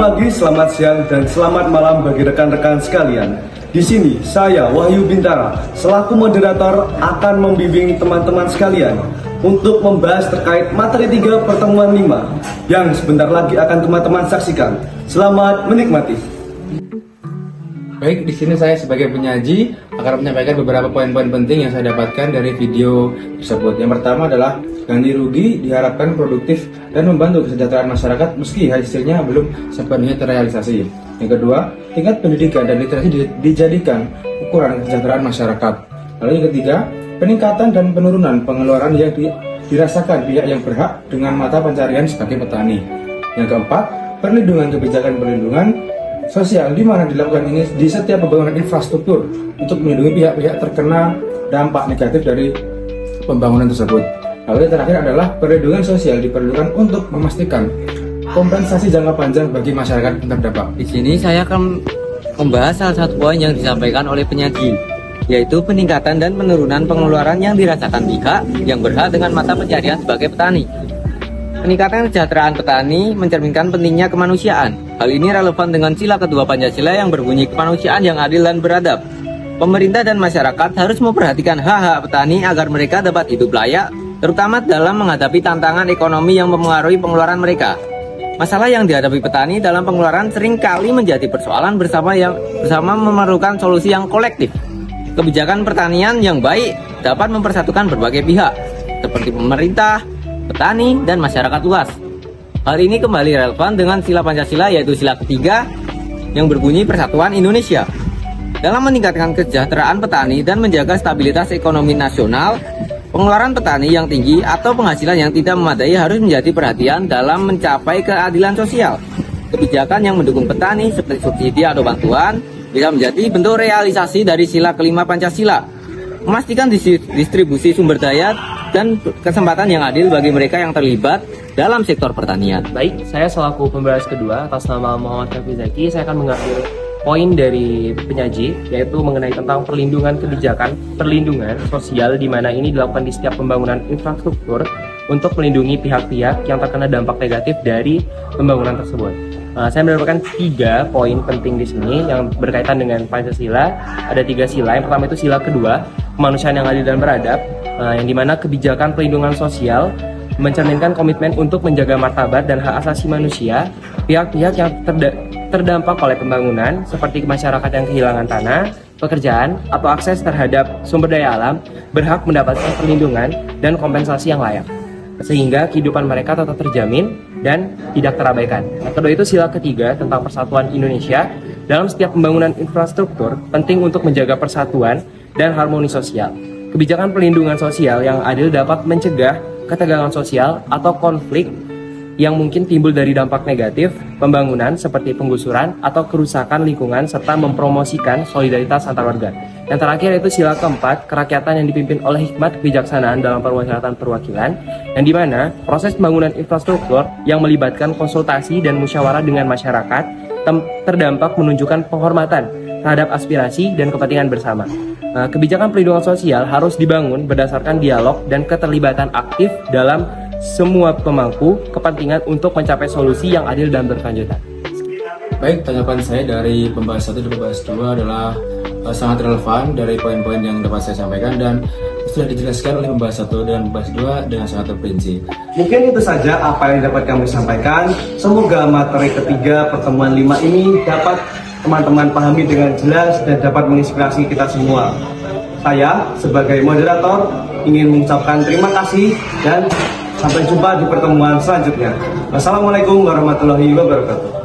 pagi, selamat siang, dan selamat malam bagi rekan-rekan sekalian. Di sini, saya Wahyu Bintara, selaku moderator akan membimbing teman-teman sekalian untuk membahas terkait materi 3 pertemuan 5 yang sebentar lagi akan teman-teman saksikan. Selamat menikmati. Baik, di sini saya sebagai penyaji akan menyampaikan beberapa poin-poin penting yang saya dapatkan dari video tersebut. Yang pertama adalah ganti rugi diharapkan produktif dan membantu kesejahteraan masyarakat meski hasilnya belum sepenuhnya terrealisasi. Yang kedua, tingkat pendidikan dan literasi dijadikan ukuran kesejahteraan masyarakat. Lalu yang ketiga, peningkatan dan penurunan pengeluaran yang dirasakan pihak yang berhak dengan mata pencarian sebagai petani. Yang keempat, perlindungan perlindungan sosial di mana dilakukan ini di setiap pembangunan infrastruktur untuk melindungi pihak-pihak terkena dampak negatif dari pembangunan tersebut. Lalu yang terakhir adalah perlindungan sosial diperlukan untuk memastikan kompensasi jangka panjang bagi masyarakat yang terdampak. Di sini saya akan membahas salah satu poin yang disampaikan oleh penyaji, yaitu peningkatan dan penurunan pengeluaran yang dirasakan pihak yang berhak dengan mata pencarian sebagai petani. Peningkatan kesejahteraan petani mencerminkan pentingnya kemanusiaan. Hal ini relevan dengan sila kedua Pancasila yang berbunyi kemanusiaan yang adil dan beradab. Pemerintah dan masyarakat harus memperhatikan hak-hak petani agar mereka dapat hidup layak, terutama dalam menghadapi tantangan ekonomi yang mempengaruhi pengeluaran mereka. Masalah yang dihadapi petani dalam pengeluaran seringkali menjadi persoalan bersama memerlukan solusi yang kolektif. Kebijakan pertanian yang baik dapat mempersatukan berbagai pihak, seperti pemerintah, petani, dan masyarakat luas. Hal ini kembali relevan dengan sila Pancasila, yaitu sila ketiga yang berbunyi Persatuan Indonesia. Dalam meningkatkan kesejahteraan petani dan menjaga stabilitas ekonomi nasional, pengeluaran petani yang tinggi atau penghasilan yang tidak memadai harus menjadi perhatian dalam mencapai keadilan sosial. Kebijakan yang mendukung petani seperti subsidi atau bantuan bisa menjadi bentuk realisasi dari sila kelima Pancasila. Memastikan distribusi sumber daya dan kesempatan yang adil bagi mereka yang terlibat dalam sektor pertanian. Baik, saya selaku pembahas kedua atas nama Muhammad Kafi Zaki, saya akan mengambil poin dari penyaji, yaitu mengenai tentang perlindungan sosial, di mana ini dilakukan di setiap pembangunan infrastruktur untuk melindungi pihak-pihak yang terkena dampak negatif dari pembangunan tersebut. Saya mendapatkan 3 poin penting di sini yang berkaitan dengan Pancasila. Ada 3 sila. Yang pertama itu sila kedua, kemanusiaan yang adil dan beradab, yang dimana kebijakan perlindungan sosial mencerminkan komitmen untuk menjaga martabat dan hak asasi manusia pihak-pihak yang terdampak oleh pembangunan, seperti masyarakat yang kehilangan tanah, pekerjaan, atau akses terhadap sumber daya alam, berhak mendapatkan perlindungan dan kompensasi yang layak, sehingga kehidupan mereka tetap terjamin dan tidak terabaikan. Kedua itu sila ketiga tentang persatuan Indonesia. Dalam setiap pembangunan infrastruktur, penting untuk menjaga persatuan dan harmoni sosial. Kebijakan perlindungan sosial yang adil dapat mencegah ketegangan sosial atau konflik yang mungkin timbul dari dampak negatif pembangunan seperti penggusuran atau kerusakan lingkungan, serta mempromosikan solidaritas antar warga. Yang terakhir itu sila keempat, kerakyatan yang dipimpin oleh hikmat kebijaksanaan dalam permusyawaratan perwakilan, yang dimana proses pembangunan infrastruktur yang melibatkan konsultasi dan musyawarah dengan masyarakat terdampak menunjukkan penghormatan terhadap aspirasi dan kepentingan bersama. Kebijakan perlindungan sosial harus dibangun berdasarkan dialog dan keterlibatan aktif dalam semua pemangku kepentingan untuk mencapai solusi yang adil dan berkelanjutan. Baik, tanggapan saya dari pembahas 1 dan pembahas 2 adalah sangat relevan dari poin-poin yang dapat saya sampaikan dan sudah dijelaskan oleh pembahas 1 dan pembahas 2 dengan sangat terperinci. Mungkin itu saja apa yang dapat kami sampaikan. Semoga materi ketiga pertemuan 5 ini dapat teman-teman pahami dengan jelas dan dapat menginspirasi kita semua. Saya sebagai moderator ingin mengucapkan terima kasih dan sampai jumpa di pertemuan selanjutnya. Wassalamualaikum warahmatullahi wabarakatuh.